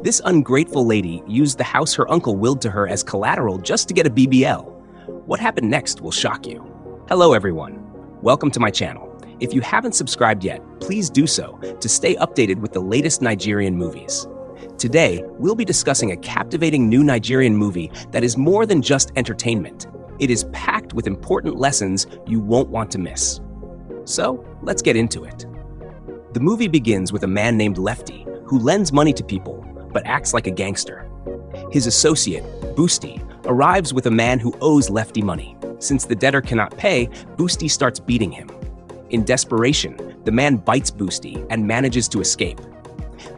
This ungrateful lady used the house her uncle willed to her as collateral just to get a BBL. What happened next will shock you. Hello everyone, welcome to my channel. If you haven't subscribed yet, please do so to stay updated with the latest Nigerian movies. Today, we'll be discussing a captivating new Nigerian movie that is more than just entertainment. It is packed with important lessons you won't want to miss. So, let's get into it. The movie begins with a man named Lefty who lends money to people but acts like a gangster. His associate, Boosty, arrives with a man who owes Lefty money. Since the debtor cannot pay, Boosty starts beating him. In desperation, the man bites Boosty and manages to escape.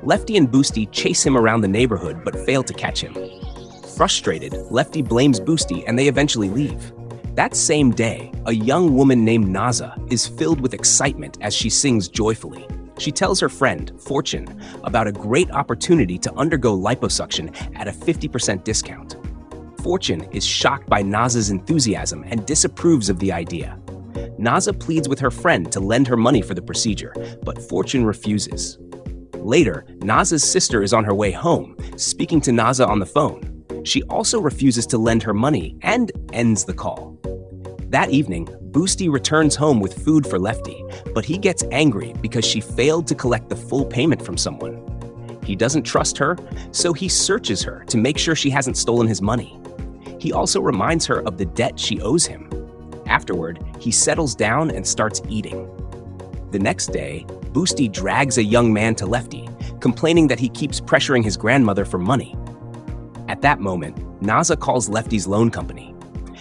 Lefty and Boosty chase him around the neighborhood but fail to catch him. Frustrated, Lefty blames Boosty and they eventually leave. That same day, a young woman named Naza is filled with excitement as she sings joyfully. She tells her friend, Fortune, about a great opportunity to undergo liposuction at a 50% discount. Fortune is shocked by Naza's enthusiasm and disapproves of the idea. Naza pleads with her friend to lend her money for the procedure, but Fortune refuses. Later, Naza's sister is on her way home, speaking to Naza on the phone. She also refuses to lend her money and ends the call. That evening, Boosty returns home with food for Lefty, but he gets angry because she failed to collect the full payment from someone. He doesn't trust her, so he searches her to make sure she hasn't stolen his money. He also reminds her of the debt she owes him. Afterward, he settles down and starts eating. The next day, Boosty drags a young man to Lefty, complaining that he keeps pressuring his grandmother for money. At that moment, Naza calls Lefty's loan company.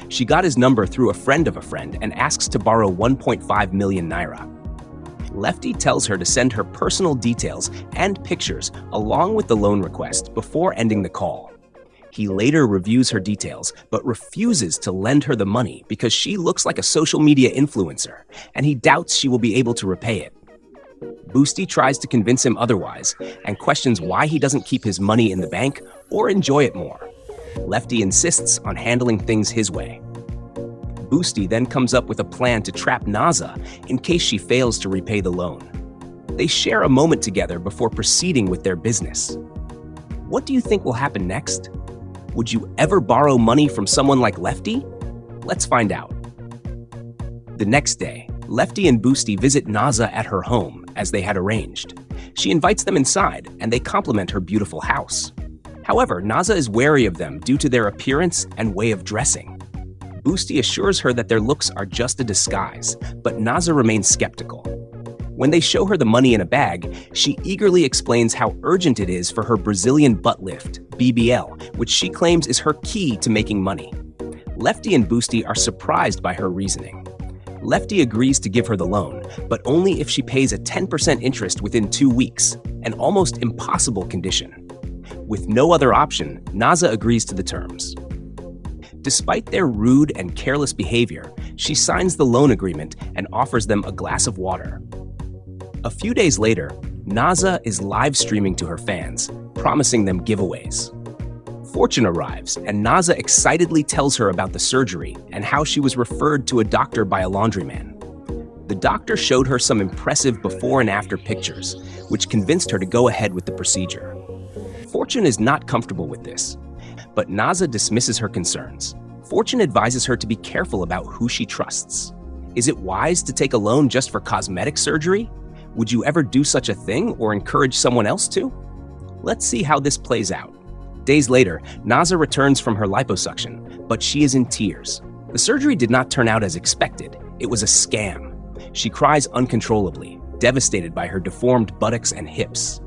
She got his number through a friend of a friend and asks to borrow 1.5 million naira. Lefty tells her to send her personal details and pictures along with the loan request before ending the call. He later reviews her details, but refuses to lend her the money because she looks like a social media influencer, and he doubts she will be able to repay it. Boosty tries to convince him otherwise and questions why he doesn't keep his money in the bank or enjoy it more. Lefty insists on handling things his way. Boosty then comes up with a plan to trap Naza in case she fails to repay the loan. They share a moment together before proceeding with their business. What do you think will happen next? Would you ever borrow money from someone like Lefty? Let's find out. The next day, Lefty and Boosty visit Naza at her home as they had arranged. She invites them inside and they compliment her beautiful house. However, Naza is wary of them due to their appearance and way of dressing. Boosty assures her that their looks are just a disguise, but Naza remains skeptical. When they show her the money in a bag, she eagerly explains how urgent it is for her Brazilian butt lift, BBL, which she claims is her key to making money. Lefty and Boosty are surprised by her reasoning. Lefty agrees to give her the loan, but only if she pays a 10% interest within 2 weeks, an almost impossible condition. With no other option, Naza agrees to the terms. Despite their rude and careless behavior, she signs the loan agreement and offers them a glass of water. A few days later, Naza is live streaming to her fans, promising them giveaways. Fortune arrives, and Naza excitedly tells her about the surgery and how she was referred to a doctor by a laundryman. The doctor showed her some impressive before and after pictures, which convinced her to go ahead with the procedure. Fortune is not comfortable with this, but Naza dismisses her concerns. Fortune advises her to be careful about who she trusts. Is it wise to take a loan just for cosmetic surgery? Would you ever do such a thing or encourage someone else to? Let's see how this plays out. Days later, Naza returns from her liposuction, but she is in tears. The surgery did not turn out as expected. It was a scam. She cries uncontrollably, devastated by her deformed buttocks and hips.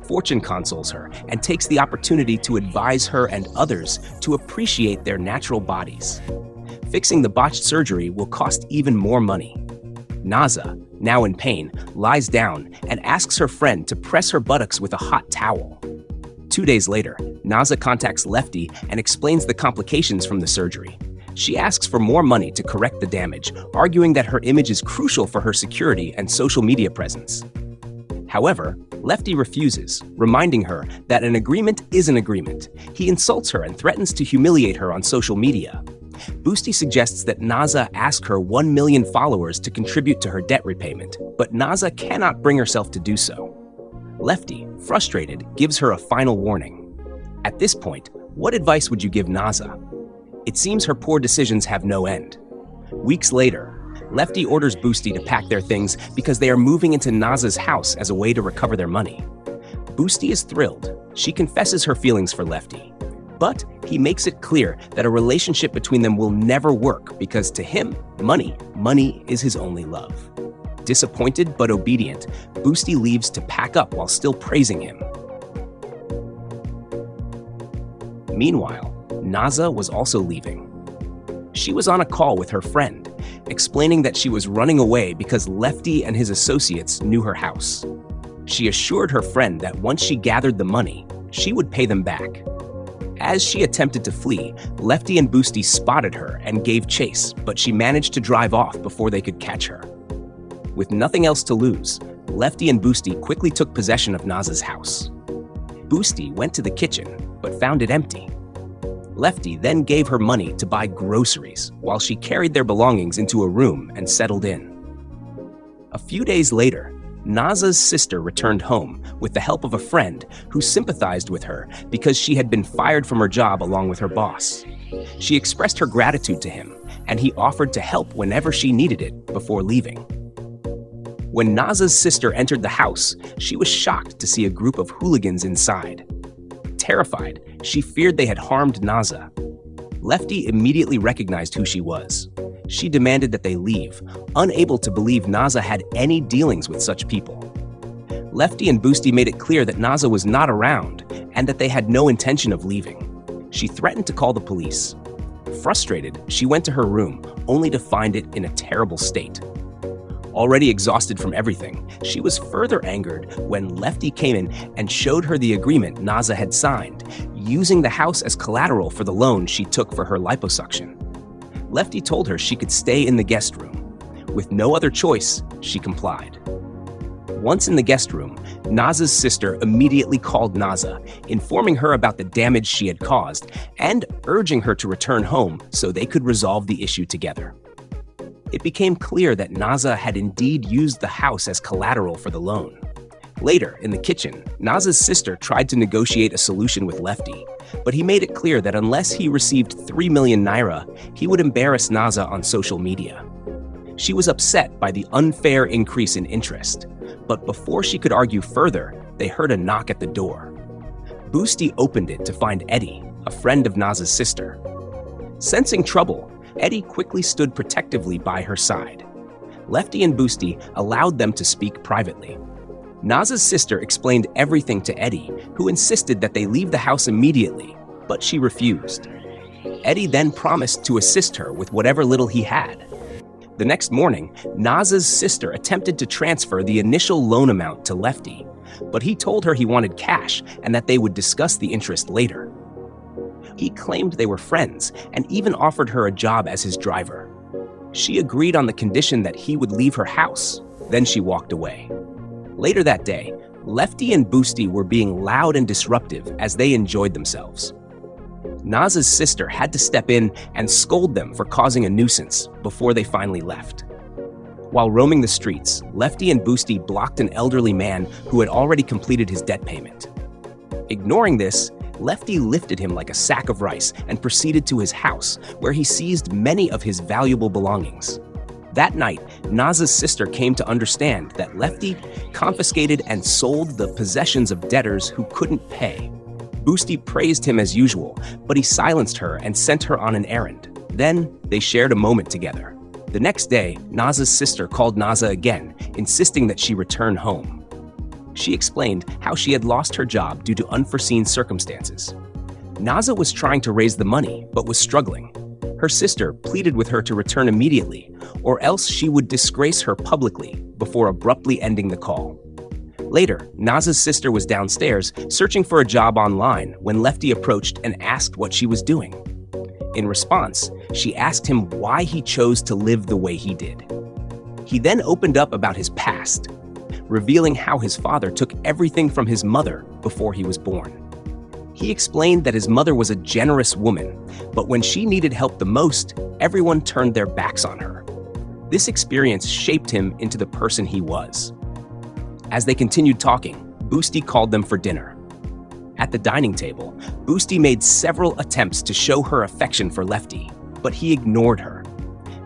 Fortune consoles her and takes the opportunity to advise her and others to appreciate their natural bodies. Fixing the botched surgery will cost even more money. Naza, now in pain, lies down and asks her friend to press her buttocks with a hot towel. 2 days later, Naza contacts Lefty and explains the complications from the surgery. She asks for more money to correct the damage, arguing that her image is crucial for her security and social media presence. However, Lefty refuses, reminding her that an agreement is an agreement. He insults her and threatens to humiliate her on social media. Boosty suggests that Naza ask her 1 million followers to contribute to her debt repayment, but Naza cannot bring herself to do so. Lefty, frustrated, gives her a final warning. At this point, what advice would you give Naza? It seems her poor decisions have no end. Weeks later, Lefty orders Boosty to pack their things because they are moving into Naza's house as a way to recover their money. Boosty is thrilled. She confesses her feelings for Lefty. But he makes it clear that a relationship between them will never work because to him, money is his only love. Disappointed but obedient, Boosty leaves to pack up while still praising him. Meanwhile, Naza was also leaving. She was on a call with her friend, explaining that she was running away because Lefty and his associates knew her house. She assured her friend that once she gathered the money, she would pay them back. As she attempted to flee, Lefty and Boosty spotted her and gave chase, but she managed to drive off before they could catch her. With nothing else to lose, Lefty and Boosty quickly took possession of Naza's house. Boosty went to the kitchen, but found it empty. Lefty then gave her money to buy groceries while she carried their belongings into a room and settled in. A few days later, Naza's sister returned home with the help of a friend who sympathized with her because she had been fired from her job along with her boss. She expressed her gratitude to him, and he offered to help whenever she needed it before leaving. When Naza's sister entered the house, she was shocked to see a group of hooligans inside. Terrified, she feared they had harmed Naza. Lefty immediately recognized who she was. She demanded that they leave, unable to believe Naza had any dealings with such people. Lefty and Boosty made it clear that Naza was not around and that they had no intention of leaving. She threatened to call the police. Frustrated, she went to her room, only to find it in a terrible state. Already exhausted from everything, she was further angered when Lefty came in and showed her the agreement Naza had signed, using the house as collateral for the loan she took for her liposuction. Lefty told her she could stay in the guest room. With no other choice, she complied. Once in the guest room, Naza's sister immediately called Naza, informing her about the damage she had caused and urging her to return home so they could resolve the issue together. It became clear that Naza had indeed used the house as collateral for the loan. Later, in the kitchen, Naza's sister tried to negotiate a solution with Lefty, but he made it clear that unless he received 3 million naira, he would embarrass Naza on social media. She was upset by the unfair increase in interest, but before she could argue further, they heard a knock at the door. Boosty opened it to find Eddie, a friend of Naza's sister. Sensing trouble, Eddie quickly stood protectively by her side. Lefty and Boosty allowed them to speak privately. Naza's sister explained everything to Eddie, who insisted that they leave the house immediately, but she refused. Eddie then promised to assist her with whatever little he had. The next morning, Naza's sister attempted to transfer the initial loan amount to Lefty, but he told her he wanted cash and that they would discuss the interest later. He claimed they were friends and even offered her a job as his driver. She agreed on the condition that he would leave her house, then she walked away. Later that day, Lefty and Boosty were being loud and disruptive as they enjoyed themselves. Naza's sister had to step in and scold them for causing a nuisance before they finally left. While roaming the streets, Lefty and Boosty blocked an elderly man who had already completed his debt payment. Ignoring this, Lefty lifted him like a sack of rice and proceeded to his house, where he seized many of his valuable belongings. That night, Naza's sister came to understand that Lefty confiscated and sold the possessions of debtors who couldn't pay. Boosty praised him as usual, but he silenced her and sent her on an errand. Then, they shared a moment together. The next day, Naza's sister called Naza again, insisting that she return home. She explained how she had lost her job due to unforeseen circumstances. Naza was trying to raise the money, but was struggling. Her sister pleaded with her to return immediately, or else she would disgrace her publicly, before abruptly ending the call. Later, Naza's sister was downstairs searching for a job online when Lefty approached and asked what she was doing. In response, she asked him why he chose to live the way he did. He then opened up about his past, revealing how his father took everything from his mother before he was born. He explained that his mother was a generous woman, but when she needed help the most, everyone turned their backs on her. This experience shaped him into the person he was. As they continued talking, Boosty called them for dinner. At the dining table, Boosty made several attempts to show her affection for Lefty, but he ignored her.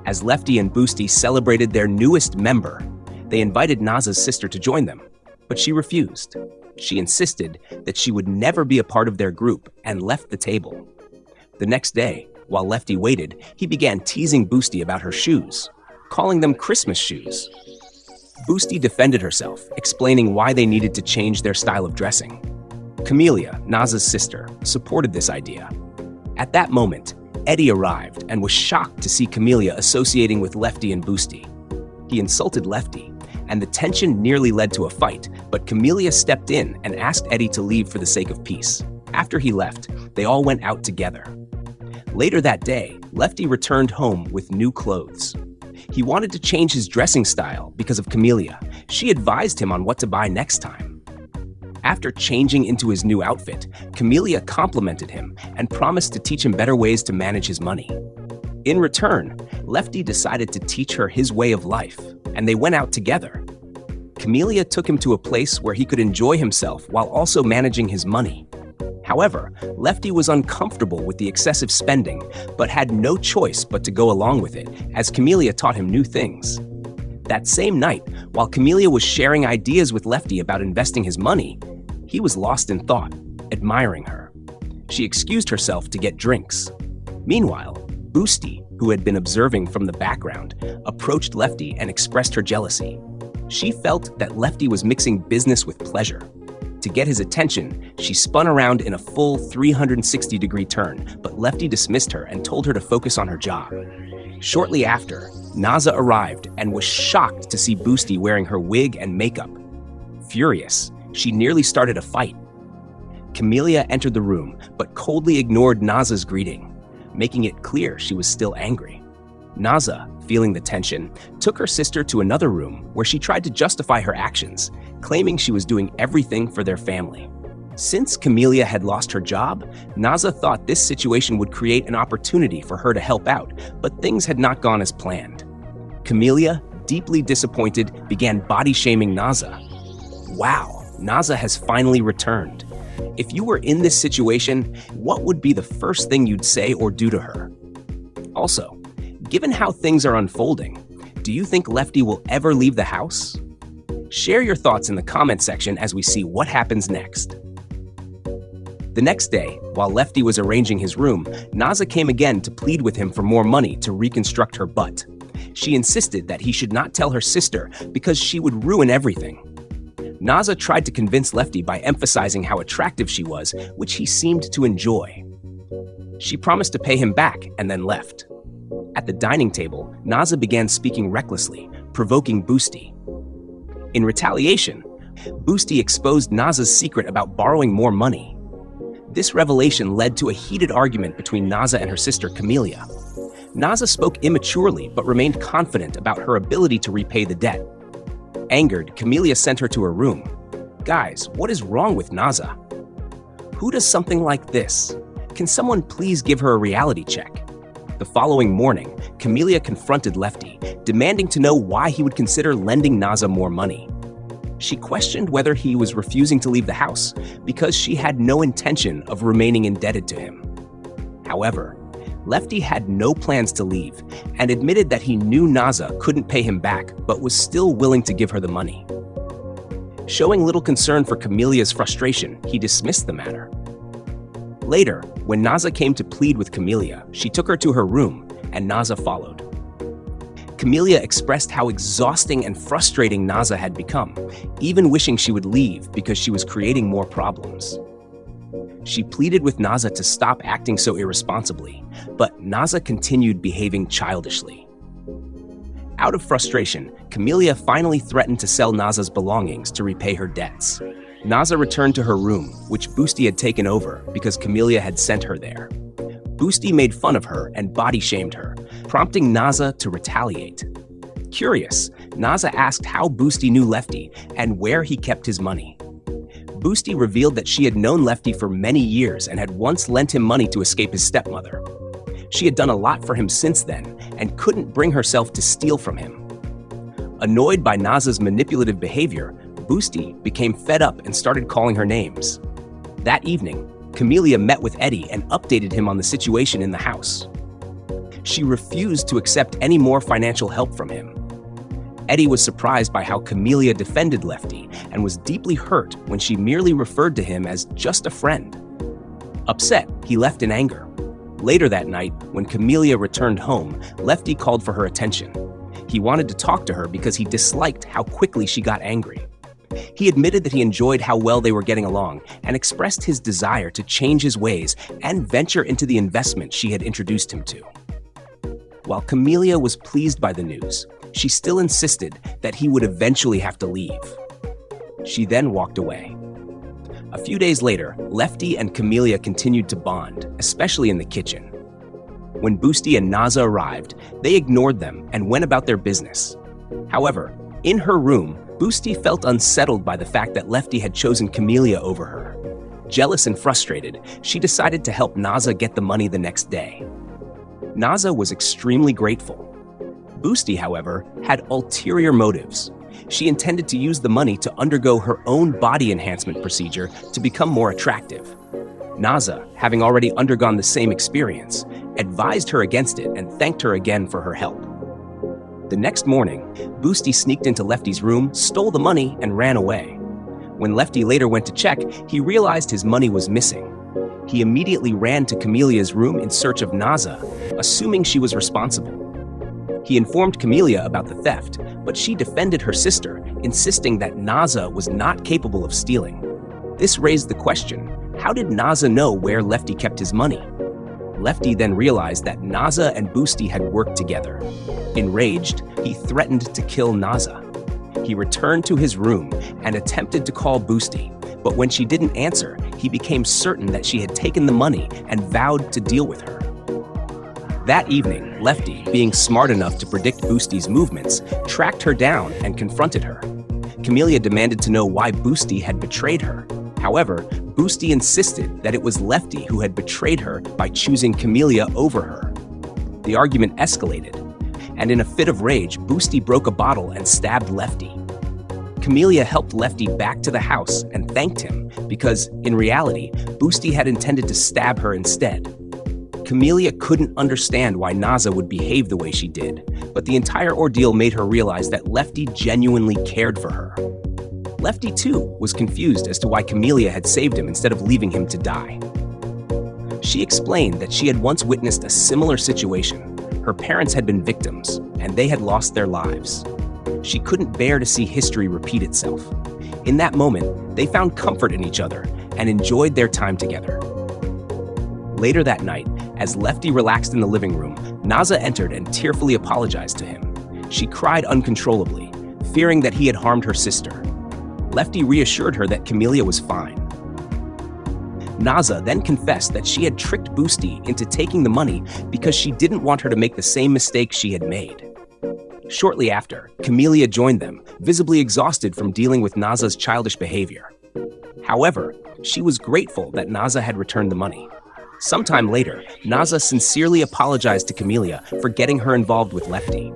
As Lefty and Boosty celebrated their newest member, they invited Naza's sister to join them, but she refused. She insisted that she would never be a part of their group and left the table. The next day, while Lefty waited, he began teasing Boosty about her shoes, calling them Christmas shoes. Boosty defended herself, explaining why they needed to change their style of dressing. Camelia, Naza's sister, supported this idea. At that moment, Eddie arrived and was shocked to see Camelia associating with Lefty and Boosty. He insulted Lefty, and the tension nearly led to a fight, but Camelia stepped in and asked Eddie to leave for the sake of peace. After he left, they all went out together. Later that day, Lefty returned home with new clothes. He wanted to change his dressing style because of Camelia. She advised him on what to buy next time. After changing into his new outfit, Camelia complimented him and promised to teach him better ways to manage his money. In return, Lefty decided to teach her his way of life, and they went out together. Camelia took him to a place where he could enjoy himself while also managing his money. However, Lefty was uncomfortable with the excessive spending, but had no choice but to go along with it, as Camelia taught him new things. That same night, while Camelia was sharing ideas with Lefty about investing his money, he was lost in thought, admiring her. She excused herself to get drinks. Meanwhile, Boosty, who had been observing from the background, approached Lefty and expressed her jealousy. She felt that Lefty was mixing business with pleasure. To get his attention, she spun around in a full 360-degree turn, but Lefty dismissed her and told her to focus on her job. Shortly after, Naza arrived and was shocked to see Boosty wearing her wig and makeup. Furious, she nearly started a fight. Camelia entered the room, but coldly ignored Naza's greeting, making it clear she was still angry. Naza, feeling the tension, took her sister to another room where she tried to justify her actions, claiming she was doing everything for their family. Since Camelia had lost her job, Naza thought this situation would create an opportunity for her to help out, but things had not gone as planned. Camelia, deeply disappointed, began body-shaming Naza. Wow, Naza has finally returned. If you were in this situation, what would be the first thing you'd say or do to her? Also, given how things are unfolding, do you think Lefty will ever leave the house? Share your thoughts in the comment section as we see what happens next. The next day, while Lefty was arranging his room, Naza came again to plead with him for more money to reconstruct her butt. She insisted that he should not tell her sister because she would ruin everything. Naza tried to convince Lefty by emphasizing how attractive she was, which he seemed to enjoy. She promised to pay him back and then left. At the dining table, Naza began speaking recklessly, provoking Boosty. In retaliation, Boosty exposed Naza's secret about borrowing more money. This revelation led to a heated argument between Naza and her sister Camelia. Naza spoke immaturely but remained confident about her ability to repay the debt. Angered, Camelia sent her to her room. Guys, what is wrong with Naza? Who does something like this? Can someone please give her a reality check? The following morning, Camelia confronted Lefty, demanding to know why he would consider lending Naza more money. She questioned whether he was refusing to leave the house because she had no intention of remaining indebted to him. However, Lefty had no plans to leave and admitted that he knew Naza couldn't pay him back but was still willing to give her the money. Showing little concern for Camelia's frustration, he dismissed the matter. Later, when Naza came to plead with Camelia, she took her to her room and Naza followed. Camelia expressed how exhausting and frustrating Naza had become, even wishing she would leave because she was creating more problems. She pleaded with Naza to stop acting so irresponsibly, but Naza continued behaving childishly. Out of frustration, Camelia finally threatened to sell Naza's belongings to repay her debts. Naza returned to her room, which Boosty had taken over because Camelia had sent her there. Boosty made fun of her and body-shamed her, prompting Naza to retaliate. Curious, Naza asked how Boosty knew Lefty and where he kept his money. Boosty revealed that she had known Lefty for many years and had once lent him money to escape his stepmother. She had done a lot for him since then and couldn't bring herself to steal from him. Annoyed by Naza's manipulative behavior, Boosty became fed up and started calling her names. That evening, Camelia met with Eddie and updated him on the situation in the house. She refused to accept any more financial help from him. Eddie was surprised by how Camelia defended Lefty and was deeply hurt when she merely referred to him as just a friend. Upset, he left in anger. Later that night, when Camelia returned home, Lefty called for her attention. He wanted to talk to her because he disliked how quickly she got angry. He admitted that he enjoyed how well they were getting along and expressed his desire to change his ways and venture into the investment she had introduced him to. While Camelia was pleased by the news, she still insisted that he would eventually have to leave. She then walked away. A few days later, Lefty and Camelia continued to bond, especially in the kitchen. When Boosty and Naza arrived, they ignored them and went about their business. However, in her room, Boosty felt unsettled by the fact that Lefty had chosen Camelia over her. Jealous and frustrated, she decided to help Naza get the money the next day. Naza was extremely grateful. Boosty, however, had ulterior motives. She intended to use the money to undergo her own body enhancement procedure to become more attractive. Naza, having already undergone the same experience, advised her against it and thanked her again for her help. The next morning, Boosty sneaked into Lefty's room, stole the money, and ran away. When Lefty later went to check, he realized his money was missing. He immediately ran to Camelia's room in search of Naza, assuming she was responsible. He informed Camelia about the theft, but she defended her sister, insisting that Naza was not capable of stealing. This raised the question, how did Naza know where Lefty kept his money? Lefty then realized that Naza and Boosty had worked together. Enraged, he threatened to kill Naza. He returned to his room and attempted to call Boosty, but when she didn't answer, he became certain that she had taken the money and vowed to deal with her. That evening, Lefty, being smart enough to predict Boosty's movements, tracked her down and confronted her. Camelia demanded to know why Boosty had betrayed her. However, Boosty insisted that it was Lefty who had betrayed her by choosing Camelia over her. The argument escalated, and in a fit of rage, Boosty broke a bottle and stabbed Lefty. Camelia helped Lefty back to the house and thanked him because, in reality, Boosty had intended to stab her instead. Camelia couldn't understand why Naza would behave the way she did, but the entire ordeal made her realize that Lefty genuinely cared for her. Lefty, too, was confused as to why Camelia had saved him instead of leaving him to die. She explained that she had once witnessed a similar situation. Her parents had been victims, and they had lost their lives. She couldn't bear to see history repeat itself. In that moment, they found comfort in each other and enjoyed their time together. Later that night, as Lefty relaxed in the living room, Naza entered and tearfully apologized to him. She cried uncontrollably, fearing that he had harmed her sister. Lefty reassured her that Camelia was fine. Naza then confessed that she had tricked Boosty into taking the money because she didn't want her to make the same mistake she had made. Shortly after, Camelia joined them, visibly exhausted from dealing with Naza's childish behavior. However, she was grateful that Naza had returned the money. Sometime later, Naza sincerely apologized to Camelia for getting her involved with Lefty.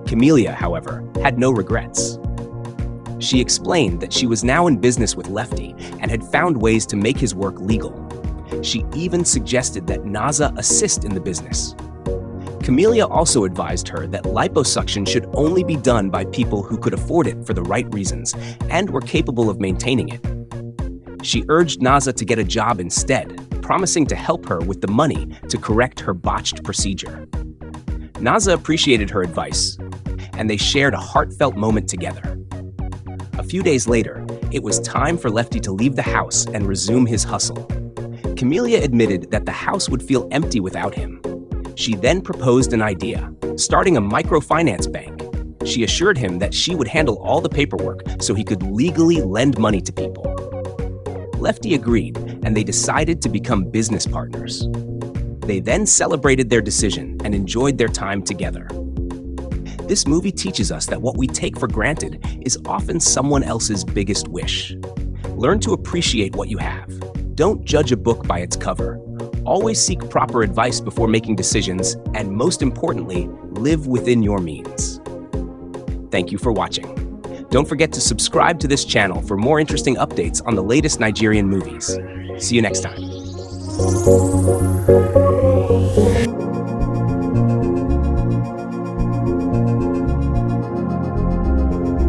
Camelia, however, had no regrets. She explained that she was now in business with Lefty and had found ways to make his work legal. She even suggested that Naza assist in the business. Camelia also advised her that liposuction should only be done by people who could afford it for the right reasons and were capable of maintaining it. She urged Naza to get a job instead, promising to help her with the money to correct her botched procedure. Naza appreciated her advice, and they shared a heartfelt moment together. A few days later, it was time for Lefty to leave the house and resume his hustle. Camelia admitted that the house would feel empty without him. She then proposed an idea, starting a microfinance bank. She assured him that she would handle all the paperwork so he could legally lend money to people. Lefty agreed, and they decided to become business partners. They then celebrated their decision and enjoyed their time together. This movie teaches us that what we take for granted is often someone else's biggest wish. Learn to appreciate what you have. Don't judge a book by its cover. Always seek proper advice before making decisions, and most importantly, live within your means. Thank you for watching. Don't forget to subscribe to this channel for more interesting updates on the latest Nigerian movies. See you next time.